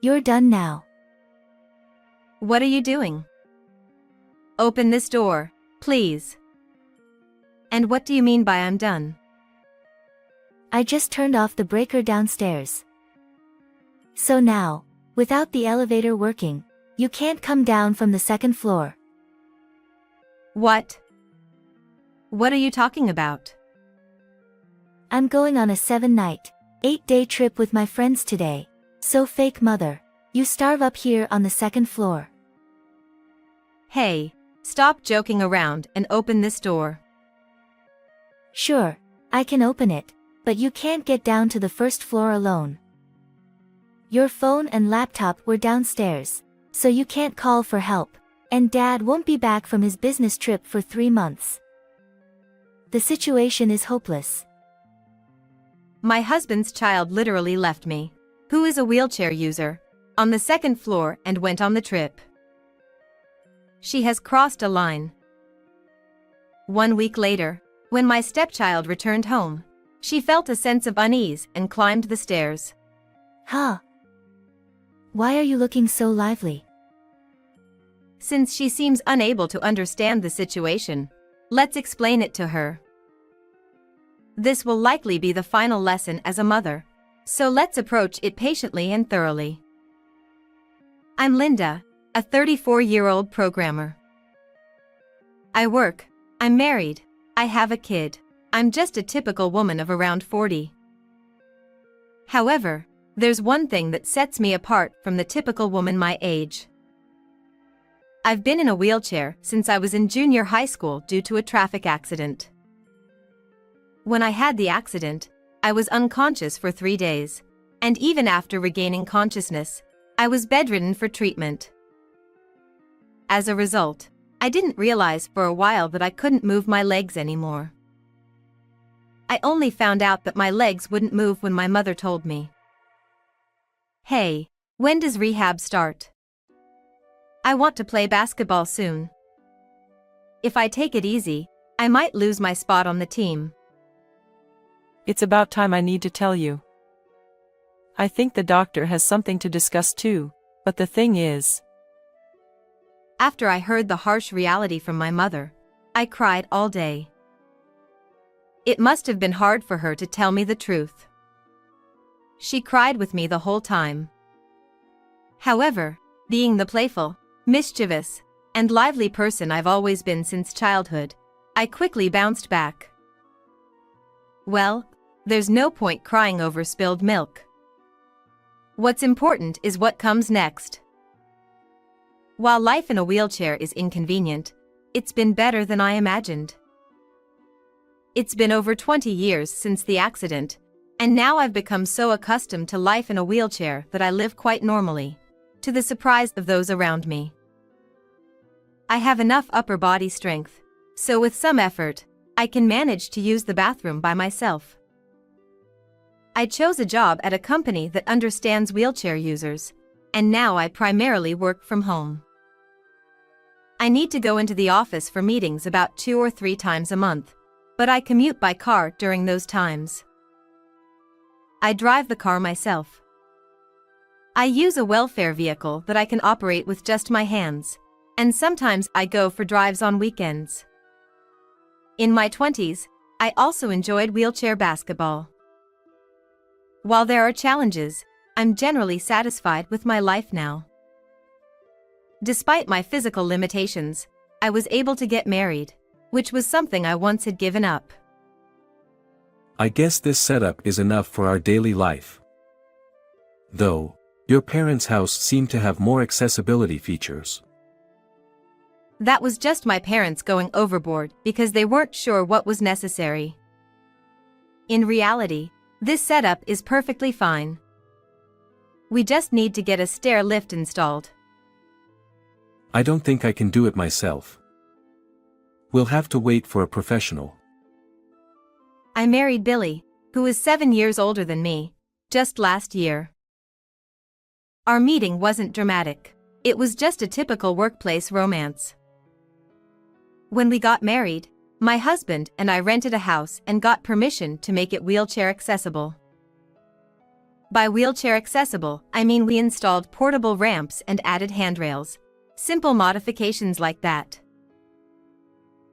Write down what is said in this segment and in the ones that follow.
You're done now. What are you doing? Open this door, please. And what do you mean by I'm done? I just turned off the breaker downstairs. So now, without the elevator working, you can't come down from the second floor. What? What are you talking about? I'm going on a 7-night, 8-day trip with my friends today. So fake mother, you starve up here on the second floor. Hey, stop joking around and open this door. Sure, I can open it, but you can't get down to the first floor alone. Your phone and laptop were downstairs, so you can't call for help, and Dad won't be back from his business trip for 3 months. The situation is hopeless. My husband's child literally left me, who is a wheelchair user, on the second floor and went on the trip. She has crossed a line. 1 week later, when my stepchild returned home, she felt a sense of unease and climbed the stairs. Huh? Why are you looking so lively? Since she seems unable to understand the situation, let's explain it to her. This will likely be the final lesson as a mother, so let's approach it patiently and thoroughly. I'm Linda, a 34-year-old programmer. I work, I'm married, I have a kid, I'm just a typical woman of around 40. However, there's one thing that sets me apart from the typical woman my age. I've been in a wheelchair since I was in junior high school due to a traffic accident. When I had the accident, I was unconscious for 3 days, and even after regaining consciousness, I was bedridden for treatment. As a result, I didn't realize for a while that I couldn't move my legs anymore. I only found out that my legs wouldn't move when my mother told me. Hey, when does rehab start? I want to play basketball soon. If I take it easy, I might lose my spot on the team. It's about time I need to tell you. I think the doctor has something to discuss too, but the thing is. After I heard the harsh reality from my mother, I cried all day. It must have been hard for her to tell me the truth. She cried with me the whole time. However, being the playful, mischievous, and lively person I've always been since childhood, I quickly bounced back. Well, there's no point crying over spilled milk. What's important is what comes next. While life in a wheelchair is inconvenient, it's been better than I imagined. It's been over 20 years since the accident, and now I've become so accustomed to life in a wheelchair that I live quite normally, to the surprise of those around me. I have enough upper body strength, so with some effort, I can manage to use the bathroom by myself. I chose a job at a company that understands wheelchair users, and now I primarily work from home. I need to go into the office for meetings about 2 or 3 times a month, but I commute by car during those times. I drive the car myself. I use a welfare vehicle that I can operate with just my hands, and sometimes I go for drives on weekends. In my 20s, I also enjoyed wheelchair basketball. While there are challenges, I'm generally satisfied with my life now. Despite my physical limitations, I was able to get married, which was something I once had given up. I guess this setup is enough for our daily life. Though, your parents' house seemed to have more accessibility features. That was just my parents going overboard because they weren't sure what was necessary. In reality, this setup is perfectly fine. We just need to get a stair lift installed. I don't think I can do it myself. We'll have to wait for a professional. I married Billy, who is 7 years older than me, just last year. Our meeting wasn't dramatic. It was just a typical workplace romance. When we got married, my husband and I rented a house and got permission to make it wheelchair accessible. By wheelchair accessible, I mean we installed portable ramps and added handrails. Simple modifications like that.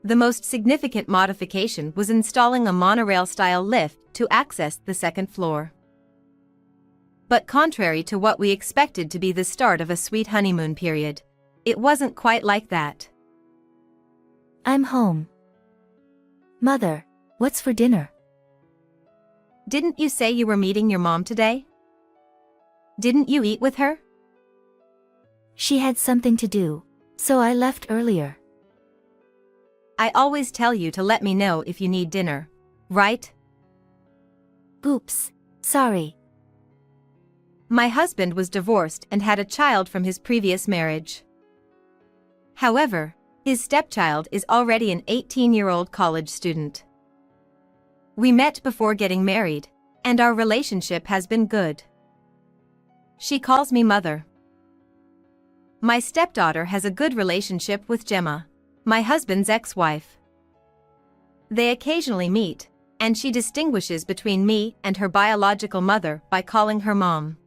The most significant modification was installing a monorail-style lift to access the second floor. But contrary to what we expected to be the start of a sweet honeymoon period, it wasn't quite like that. I'm home. Mother, what's for dinner? Didn't you say you were meeting your mom today? Didn't you eat with her? She had something to do, so I left earlier. I always tell you to let me know if you need dinner, right? Oops, sorry. My husband was divorced and had a child from his previous marriage. However, his stepchild is already an 18-year-old college student. We met before getting married, and our relationship has been good. She calls me mother. My stepdaughter has a good relationship with Gemma, my husband's ex-wife. They occasionally meet, and she distinguishes between me and her biological mother by calling her mom.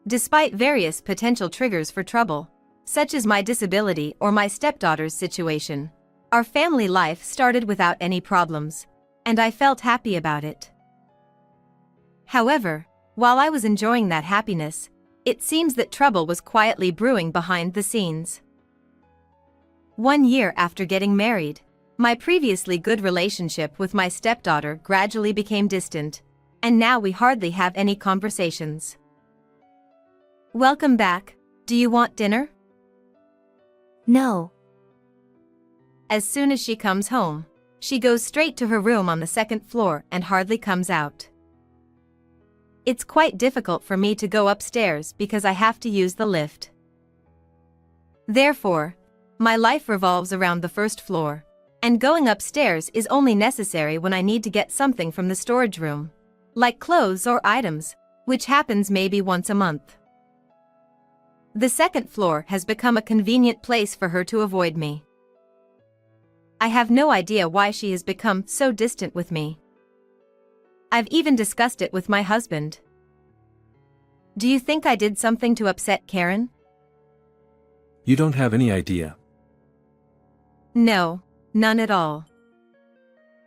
Despite various potential triggers for trouble, such as my disability or my stepdaughter's situation, our family life started without any problems, and I felt happy about it. However, while I was enjoying that happiness, it seems that trouble was quietly brewing behind the scenes. 1 year after getting married, my previously good relationship with my stepdaughter gradually became distant, and now we hardly have any conversations. Welcome back. Do you want dinner? No. As soon as she comes home, she goes straight to her room on the second floor and hardly comes out. It's quite difficult for me to go upstairs because I have to use the lift. Therefore, my life revolves around the first floor, and going upstairs is only necessary when I need to get something from the storage room, like clothes or items, which happens maybe once a month. The second floor has become a convenient place for her to avoid me. I have no idea why she has become so distant with me. I've even discussed it with my husband. Do you think I did something to upset Karen? You don't have any idea. No, none at all.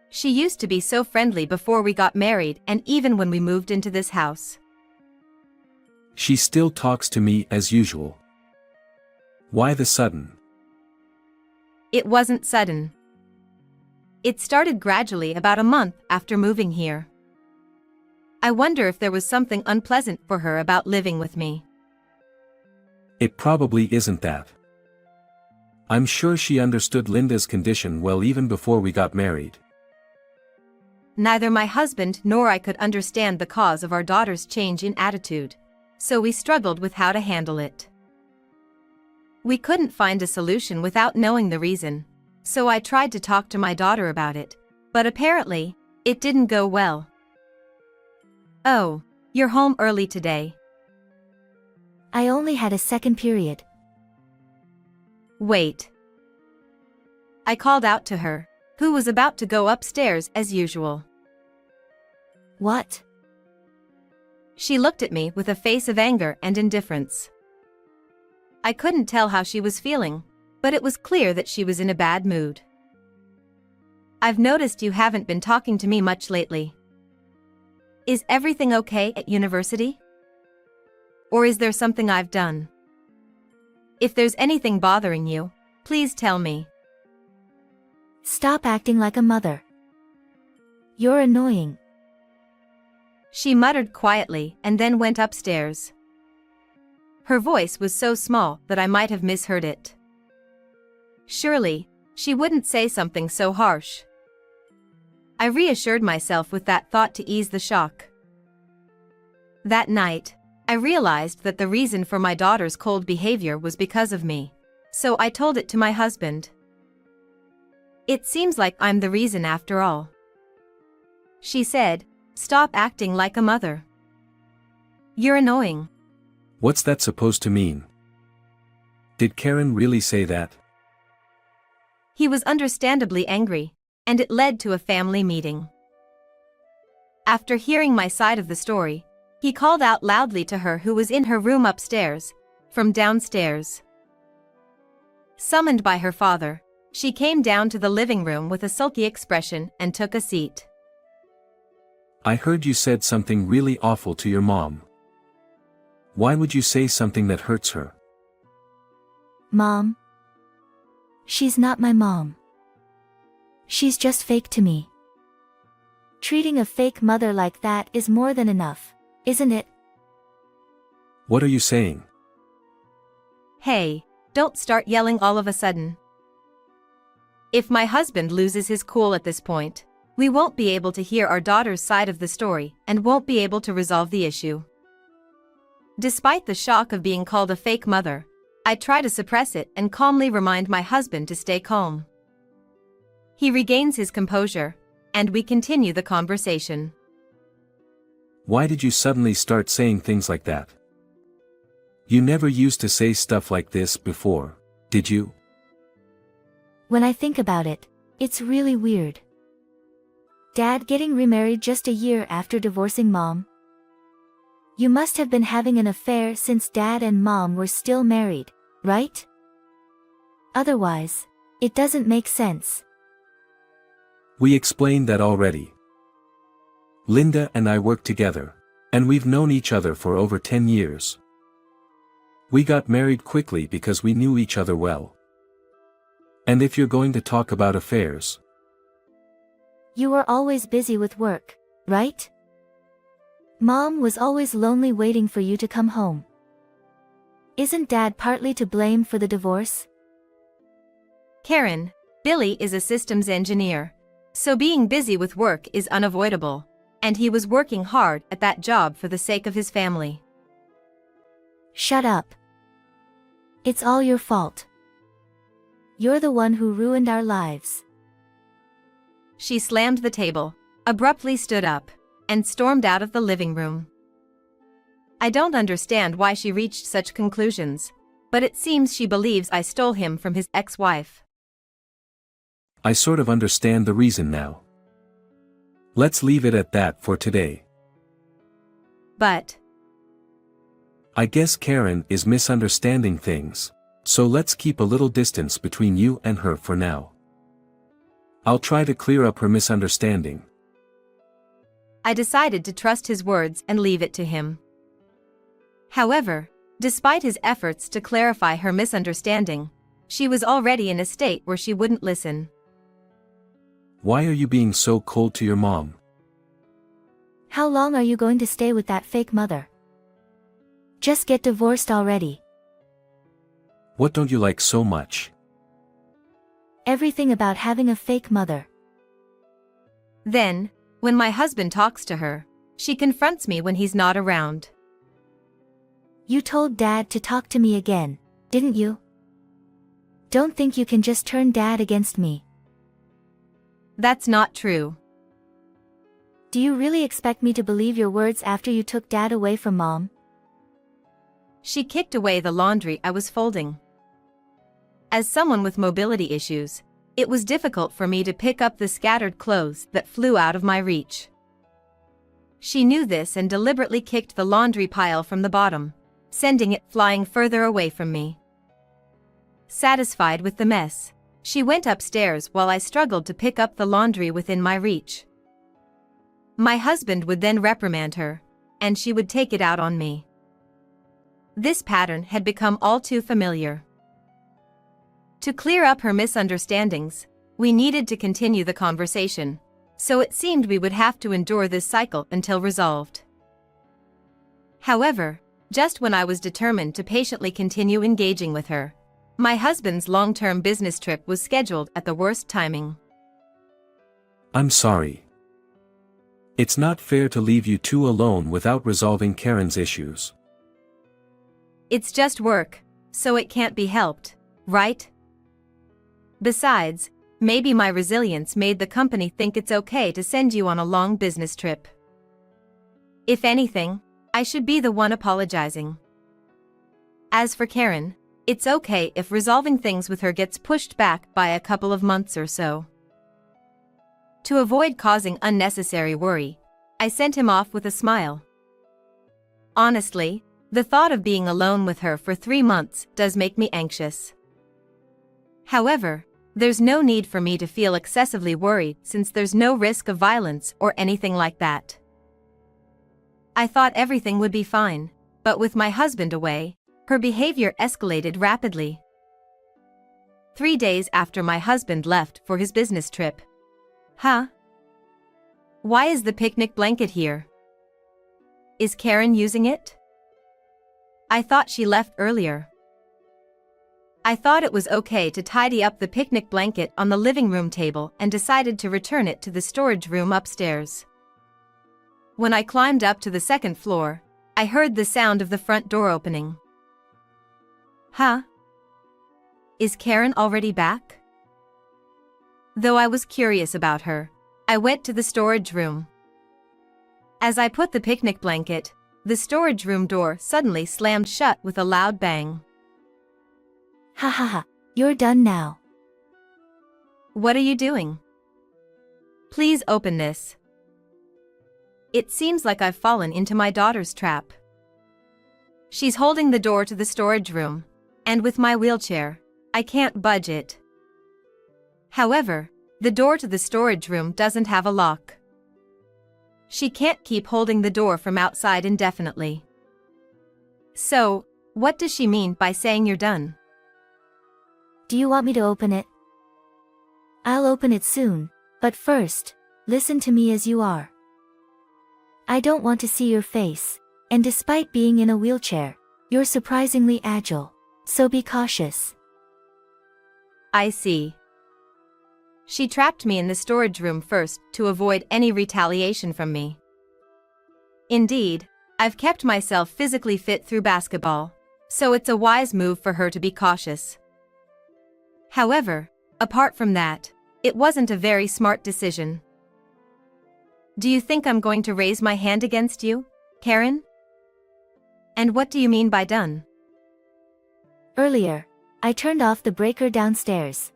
She used to be so friendly before we got married and even when we moved into this house. She still talks to me as usual. Why the sudden? It wasn't sudden. It started gradually about a month after moving here. I wonder if there was something unpleasant for her about living with me. It probably isn't that. I'm sure she understood Linda's condition well even before we got married. Neither my husband nor I could understand the cause of our daughter's change in attitude, so we struggled with how to handle it. We couldn't find a solution without knowing the reason, so I tried to talk to my daughter about it, but apparently, it didn't go well. Oh, you're home early today. I only had a second period. Wait. I called out to her, who was about to go upstairs as usual. What? She looked at me with a face of anger and indifference. I couldn't tell how she was feeling, but it was clear that she was in a bad mood. I've noticed you haven't been talking to me much lately. Is everything okay at university? Or is there something I've done? If there's anything bothering you, please tell me. Stop acting like a mother. You're annoying. She muttered quietly and then went upstairs. Her voice was so small that I might have misheard it. Surely, she wouldn't say something so harsh. I reassured myself with that thought to ease the shock. That night, I realized that the reason for my daughter's cold behavior was because of me, so I told it to my husband. It seems like I'm the reason after all. She said, "Stop acting like a mother. You're annoying." What's that supposed to mean? Did Karen really say that? He was understandably angry, and it led to a family meeting. After hearing my side of the story, He called out loudly to her who was in her room upstairs, from downstairs. Summoned by her father, she came down to the living room with a sulky expression and took a seat. I heard you said something really awful to your mom. Why would you say something that hurts her? Mom? She's not my mom. She's just fake to me. Treating a fake mother like that is more than enough, isn't it? What are you saying? Hey, don't start yelling all of a sudden. If my husband loses his cool at this point, we won't be able to hear our daughter's side of the story and won't be able to resolve the issue. Despite the shock of being called a fake mother, I try to suppress it and calmly remind my husband to stay calm. He regains his composure, and we continue the conversation. Why did you suddenly start saying things like that? You never used to say stuff like this before, did you? When I think about it, it's really weird. Dad getting remarried just a year after divorcing Mom. You must have been having an affair since Dad and Mom were still married, right? Otherwise, it doesn't make sense. We explained that already. Linda and I work together, and we've known each other for over 10 years. We got married quickly because we knew each other well. And if you're going to talk about affairs, You were always busy with work, right? Mom was always lonely waiting for you to come home. Isn't Dad partly to blame for the divorce? Karen, Billy is a systems engineer, so being busy with work is unavoidable, and he was working hard at that job for the sake of his family. Shut up. It's all your fault. You're the one who ruined our lives. She slammed the table, abruptly stood up, and stormed out of the living room. I don't understand why she reached such conclusions, but it seems she believes I stole him from his ex-wife. I sort of understand the reason now. Let's leave it at that for today. But I guess Karen is misunderstanding things, so let's keep a little distance between you and her for now. I'll try to clear up her misunderstanding. I decided to trust his words and leave it to him. However, despite his efforts to clarify her misunderstanding, she was already in a state where she wouldn't listen. Why are you being so cold to your mom? How long are you going to stay with that fake mother? Just get divorced already. What don't you like so much? Everything about having a fake mother. Then, when my husband talks to her, she confronts me when he's not around. You told Dad to talk to me again, didn't you? Don't think you can just turn Dad against me. That's not true. Do you really expect me to believe your words after you took Dad away from Mom? She kicked away the laundry I was folding. As someone with mobility issues, it was difficult for me to pick up the scattered clothes that flew out of my reach. She knew this and deliberately kicked the laundry pile from the bottom, sending it flying further away from me. Satisfied with the mess, she went upstairs while I struggled to pick up the laundry within my reach. My husband would then reprimand her, and she would take it out on me. This pattern had become all too familiar. To clear up her misunderstandings, we needed to continue the conversation, so it seemed we would have to endure this cycle until resolved. However, just when I was determined to patiently continue engaging with her, my husband's long-term business trip was scheduled at the worst timing. I'm sorry. It's not fair to leave you two alone without resolving Karen's issues. It's just work, so it can't be helped, right? Besides, maybe my resilience made the company think it's okay to send you on a long business trip. If anything, I should be the one apologizing. As for Karen, it's okay if resolving things with her gets pushed back by a couple of months or so. To avoid causing unnecessary worry, I sent him off with a smile. Honestly, the thought of being alone with her for 3 months does make me anxious. However, there's no need for me to feel excessively worried since there's no risk of violence or anything like that. I thought everything would be fine, but with my husband away, her behavior escalated rapidly. 3 days after my husband left for his business trip. Huh? Why is the picnic blanket here? Is Karen using it? I thought she left earlier. I thought it was okay to tidy up the picnic blanket on the living room table and decided to return it to the storage room upstairs. When I climbed up to the second floor, I heard the sound of the front door opening. Huh? Is Karen already back? Though I was curious about her, I went to the storage room. As I put the picnic blanket, the storage room door suddenly slammed shut with a loud bang. Ha ha ha, you're done now. What are you doing? Please open this. It seems like I've fallen into my daughter's trap. She's holding the door to the storage room, and with my wheelchair, I can't budge it. However, the door to the storage room doesn't have a lock. She can't keep holding the door from outside indefinitely. So, what does she mean by saying you're done? Do you want me to open it? I'll open it soon, but first, listen to me as you are. I don't want to see your face, and despite being in a wheelchair, you're surprisingly agile, so be cautious. I see. She trapped me in the storage room first to avoid any retaliation from me. Indeed, I've kept myself physically fit through basketball, so it's a wise move for her to be cautious. However, apart from that, it wasn't a very smart decision. Do you think I'm going to raise my hand against you, Karen? And what do you mean by done? Earlier, I turned off the breaker downstairs.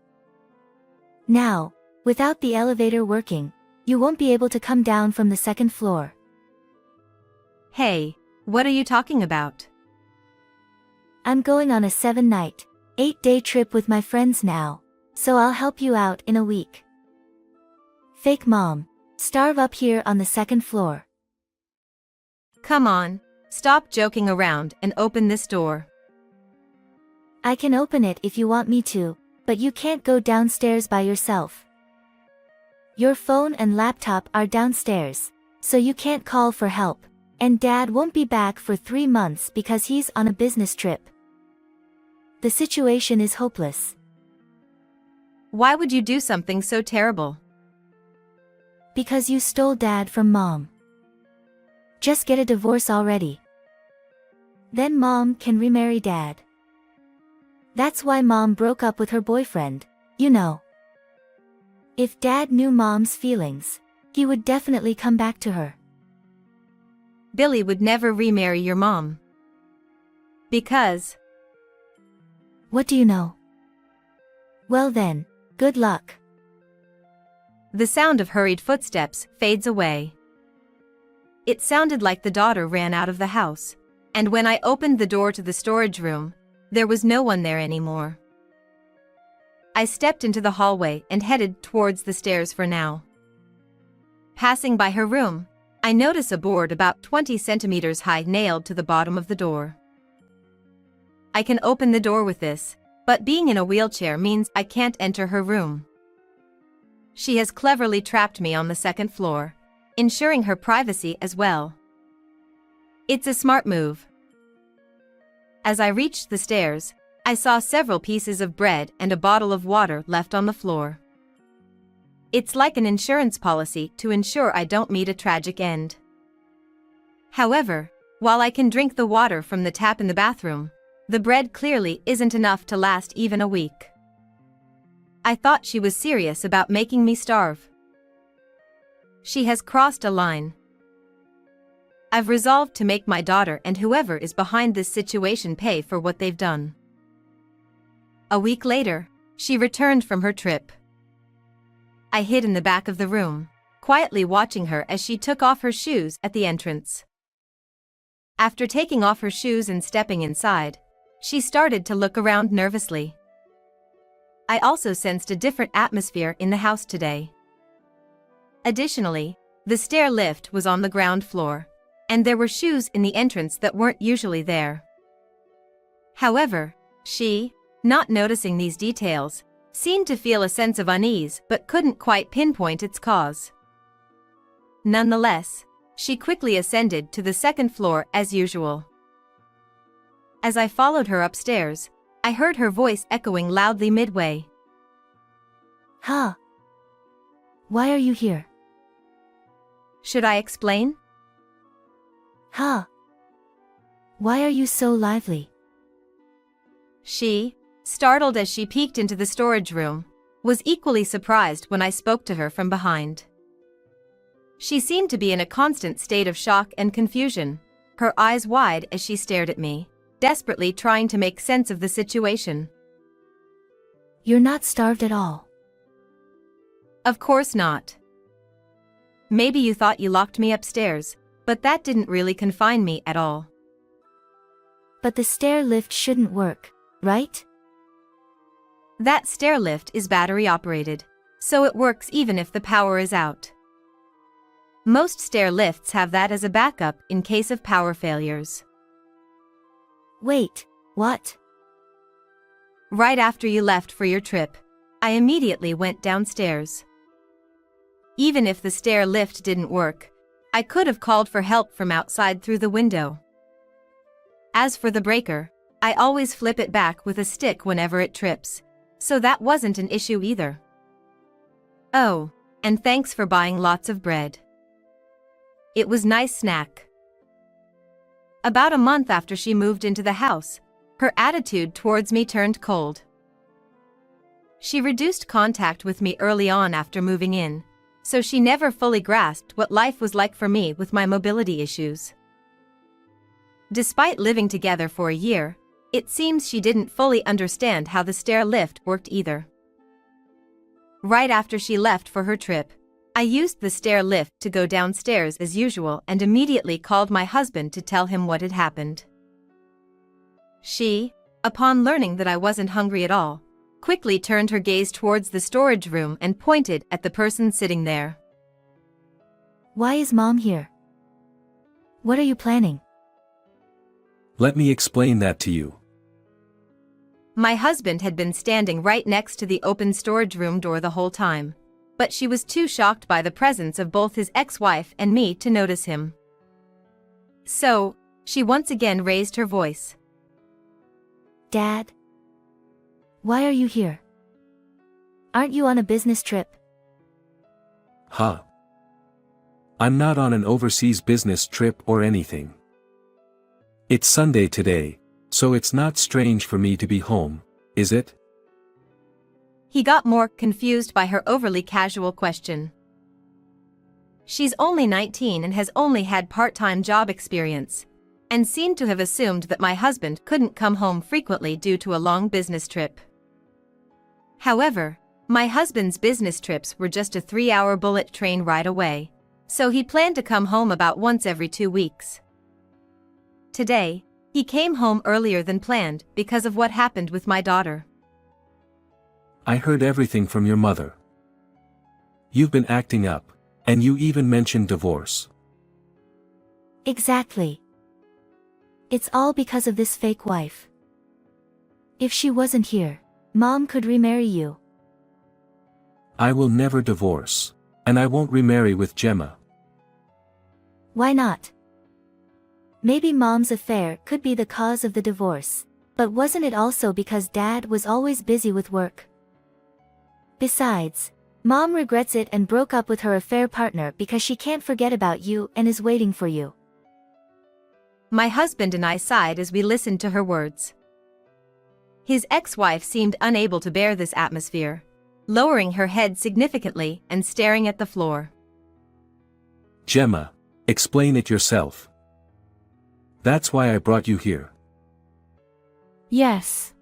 Now, without the elevator working, you won't be able to come down from the second floor. Hey, what are you talking about? I'm going on a 7-night, 8-day trip with my friends now, so I'll help you out in a week. Fake mom, starve up here on the second floor. Come on, stop joking around and open this door. I can open it if you want me to, but you can't go downstairs by yourself. Your phone and laptop are downstairs, so you can't call for help, and Dad won't be back for 3 months because he's on a business trip. The situation is hopeless. Why would you do something so terrible? Because you stole Dad from Mom. Just get a divorce already. Then Mom can remarry Dad. That's why Mom broke up with her boyfriend, you know. If Dad knew Mom's feelings, he would definitely come back to her. Billy would never remarry your mom. Because... What do you know? Well then, good luck. The sound of hurried footsteps fades away. It sounded like the daughter ran out of the house, and when I opened the door to the storage room, there was no one there anymore. I stepped into the hallway and headed towards the stairs for now. Passing by her room, I notice a board about 20 centimeters high nailed to the bottom of the door. I can open the door with this, but being in a wheelchair means I can't enter her room. She has cleverly trapped me on the second floor, ensuring her privacy as well. It's a smart move. As I reached the stairs, I saw several pieces of bread and a bottle of water left on the floor. It's like an insurance policy to ensure I don't meet a tragic end. However, while I can drink the water from the tap in the bathroom, the bread clearly isn't enough to last even a week. I thought she was serious about making me starve. She has crossed a line. I've resolved to make my daughter and whoever is behind this situation pay for what they've done. A week later, she returned from her trip. I hid in the back of the room, quietly watching her as she took off her shoes at the entrance. After taking off her shoes and stepping inside, she started to look around nervously. I also sensed a different atmosphere in the house today. Additionally, the stair lift was on the ground floor, and there were shoes in the entrance that weren't usually there. However, she, not noticing these details, seemed to feel a sense of unease but couldn't quite pinpoint its cause. Nonetheless, she quickly ascended to the second floor as usual. As I followed her upstairs, I heard her voice echoing loudly midway. Huh? Why are you here? Should I explain? Huh? Why are you so lively? She, startled as she peeked into the storage room, was equally surprised when I spoke to her from behind. She seemed to be in a constant state of shock and confusion, her eyes wide as she stared at me, desperately trying to make sense of the situation. You're not starved at all. Of course not. Maybe you thought you locked me upstairs, but that didn't really confine me at all. But the stair lift shouldn't work, right? That stair lift is battery operated, so it works even if the power is out. Most stair lifts have that as a backup in case of power failures. Wait, what? Right after you left for your trip, I immediately went downstairs. Even if the stair lift didn't work, I could have called for help from outside through the window. As for the breaker, I always flip it back with a stick whenever it trips, so that wasn't an issue either. Oh, and thanks for buying lots of bread. It was nice snack. About a month after she moved into the house, her attitude towards me turned cold. She reduced contact with me early on after moving in, so she never fully grasped what life was like for me with my mobility issues. Despite living together for a year, it seems she didn't fully understand how the stair lift worked either. Right after she left for her trip, I used the stair lift to go downstairs as usual and immediately called my husband to tell him what had happened. She, upon learning that I wasn't hungry at all, quickly turned her gaze towards the storage room and pointed at the person sitting there. Why is Mom here? What are you planning? Let me explain that to you. My husband had been standing right next to the open storage room door the whole time, but she was too shocked by the presence of both his ex-wife and me to notice him. So, she once again raised her voice. Dad? Why are you here? Aren't you on a business trip? Huh? I'm not on an overseas business trip or anything. It's Sunday today, so it's not strange for me to be home, is it? He got more confused by her overly casual question. She's only 19 and has only had part-time job experience, and seemed to have assumed that my husband couldn't come home frequently due to a long business trip. However, my husband's business trips were just a 3-hour bullet train ride away, so he planned to come home about once every 2 weeks. Today, he came home earlier than planned because of what happened with my daughter. I heard everything from your mother. You've been acting up, and you even mentioned divorce. Exactly. It's all because of this fake wife. If she wasn't here, Mom could remarry you. I will never divorce, and I won't remarry with Gemma. Why not? Maybe Mom's affair could be the cause of the divorce, but wasn't it also because Dad was always busy with work? Besides, Mom regrets it and broke up with her affair partner because she can't forget about you and is waiting for you. My husband and I sighed as we listened to her words. His ex-wife seemed unable to bear this atmosphere, lowering her head significantly and staring at the floor. Gemma, explain it yourself. That's why I brought you here. Yes.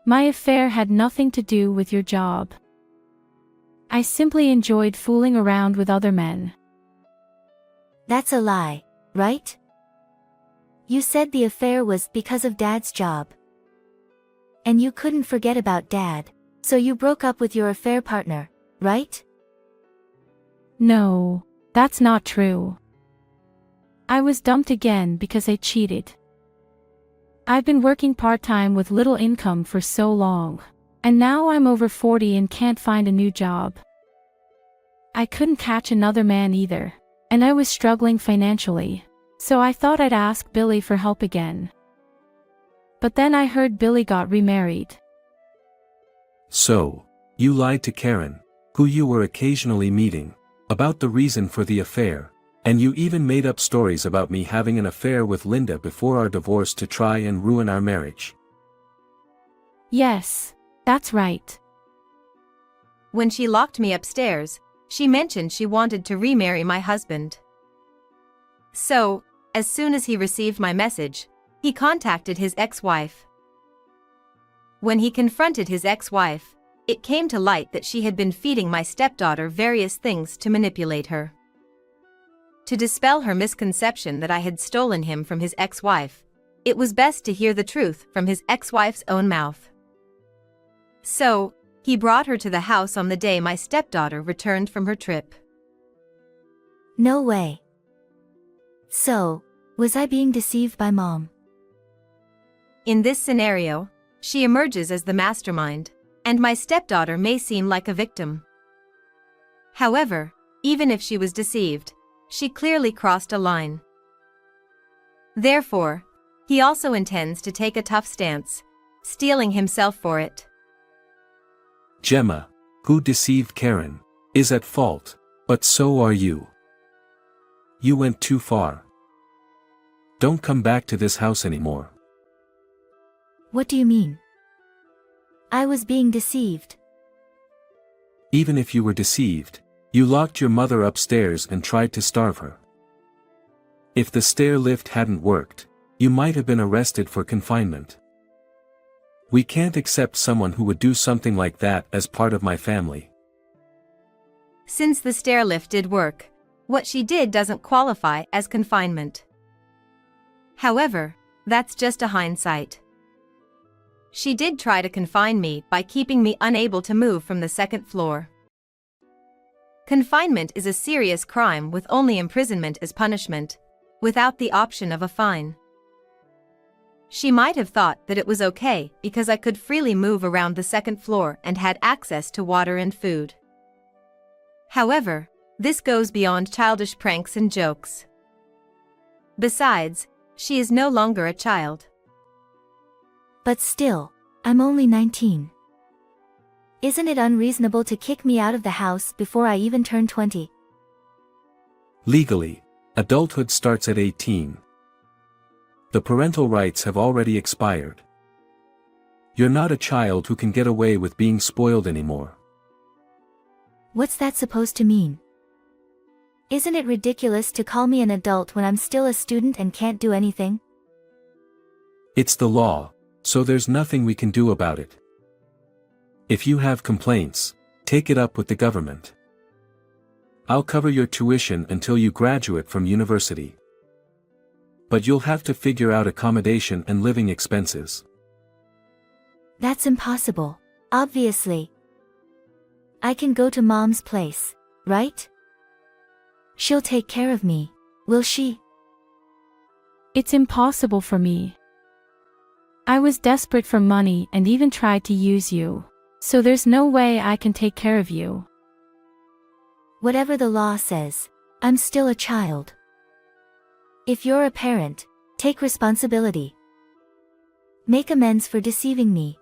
My affair had nothing to do with your job. I simply enjoyed fooling around with other men. That's a lie, right? You said the affair was because of Dad's job. And you couldn't forget about Dad, so you broke up with your affair partner, right? No, that's not true. I was dumped again because I cheated. I've been working part-time with little income for so long, and now I'm over 40 and can't find a new job. I couldn't catch another man either, and I was struggling financially, so I thought I'd ask Billy for help again. But then I heard Billy got remarried. So, you lied to Karen, who you were occasionally meeting, about the reason for the affair, and you even made up stories about me having an affair with Linda before our divorce to try and ruin our marriage. Yes, that's right. When she locked me upstairs, she mentioned she wanted to remarry my husband. So, as soon as he received my message, he contacted his ex-wife. When he confronted his ex-wife, it came to light that she had been feeding my stepdaughter various things to manipulate her. To dispel her misconception that I had stolen him from his ex-wife, it was best to hear the truth from his ex-wife's own mouth. So, he brought her to the house on the day my stepdaughter returned from her trip. No way. So, was I being deceived by Mom? In this scenario, she emerges as the mastermind, and my stepdaughter may seem like a victim. However, even if she was deceived, she clearly crossed a line. Therefore, he also intends to take a tough stance, steeling himself for it. Gemma, who deceived Karen, is at fault, but so are you. You went too far. Don't come back to this house anymore. What do you mean? I was being deceived. Even if you were deceived, you locked your mother upstairs and tried to starve her. If the stair lift hadn't worked, you might have been arrested for confinement. We can't accept someone who would do something like that as part of my family. Since the stairlift did work, what she did doesn't qualify as confinement. However, that's just a hindsight. She did try to confine me by keeping me unable to move from the second floor. Confinement is a serious crime with only imprisonment as punishment, without the option of a fine. She might have thought that it was okay because I could freely move around the second floor and had access to water and food. However, this goes beyond childish pranks and jokes. Besides, she is no longer a child. But still, I'm only 19. Isn't it unreasonable to kick me out of the house before I even turn 20? Legally, adulthood starts at 18. The parental rights have already expired. You're not a child who can get away with being spoiled anymore. What's that supposed to mean? Isn't it ridiculous to call me an adult when I'm still a student and can't do anything? It's the law, so there's nothing we can do about it. If you have complaints, take it up with the government. I'll cover your tuition until you graduate from university. But you'll have to figure out accommodation and living expenses. That's impossible, obviously. I can go to Mom's place, right? She'll take care of me, will she? It's impossible for me. I was desperate for money and even tried to use you, so there's no way I can take care of you. Whatever the law says, I'm still a child. If you're a parent, take responsibility. Make amends for deceiving me.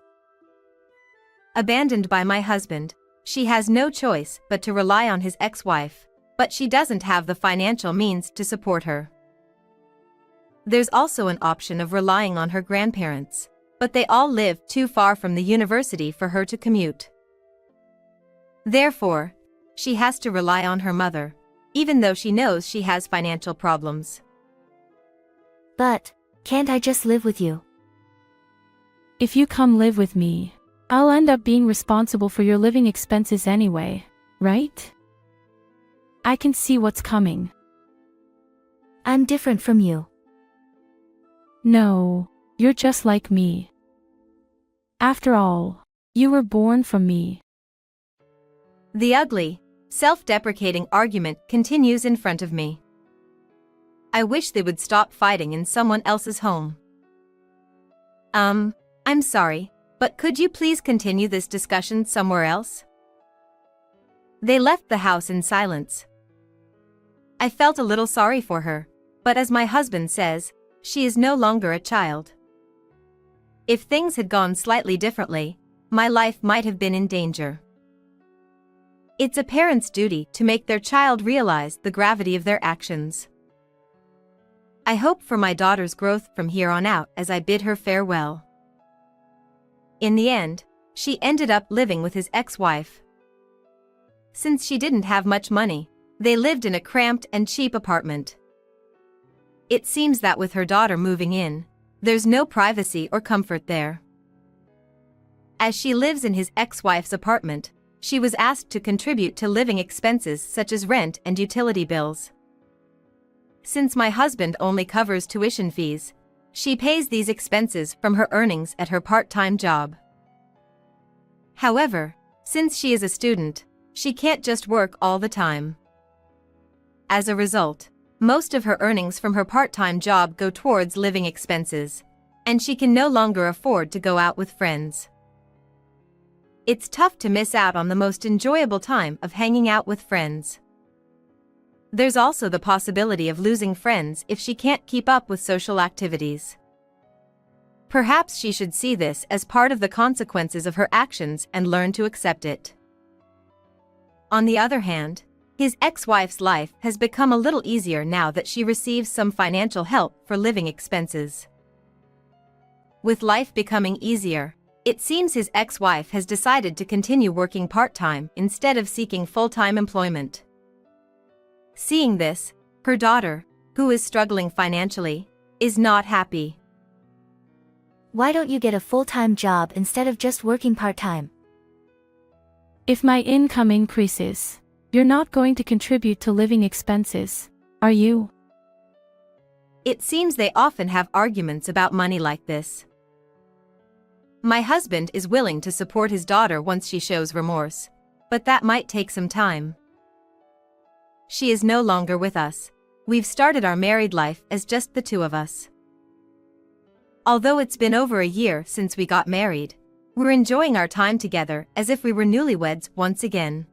Abandoned by my husband, she has no choice but to rely on his ex-wife, but she doesn't have the financial means to support her. There's also an option of relying on her grandparents, but they all live too far from the university for her to commute. Therefore, she has to rely on her mother, even though she knows she has financial problems. But, can't I just live with you? If you come live with me, I'll end up being responsible for your living expenses anyway, right? I can see what's coming. I'm different from you. No, you're just like me. After all, you were born from me. The ugly, self-deprecating argument continues in front of me. I wish they would stop fighting in someone else's home. I'm sorry, but could you please continue this discussion somewhere else? They left the house in silence. I felt a little sorry for her, but as my husband says, she is no longer a child. If things had gone slightly differently, my life might have been in danger. It's a parent's duty to make their child realize the gravity of their actions. I hope for my daughter's growth from here on out as I bid her farewell. In the end, she ended up living with his ex-wife. Since she didn't have much money, they lived in a cramped and cheap apartment. It seems that with her daughter moving in, there's no privacy or comfort there. As she lives in his ex-wife's apartment, she was asked to contribute to living expenses such as rent and utility bills. Since my husband only covers tuition fees, she pays these expenses from her earnings at her part-time job. However, since she is a student, she can't just work all the time. As a result, most of her earnings from her part-time job go towards living expenses, and she can no longer afford to go out with friends. It's tough to miss out on the most enjoyable time of hanging out with friends. There's also the possibility of losing friends if she can't keep up with social activities. Perhaps she should see this as part of the consequences of her actions and learn to accept it. On the other hand, his ex-wife's life has become a little easier now that she receives some financial help for living expenses. With life becoming easier, it seems his ex-wife has decided to continue working part-time instead of seeking full-time employment. Seeing this, her daughter, who is struggling financially, is not happy. Why don't you get a full-time job instead of just working part-time? If my income increases, you're not going to contribute to living expenses, are you? It seems they often have arguments about money like this. My husband is willing to support his daughter once she shows remorse, but that might take some time. She is no longer with us. We've started our married life as just the two of us. Although it's been over a year since we got married, we're enjoying our time together as if we were newlyweds once again.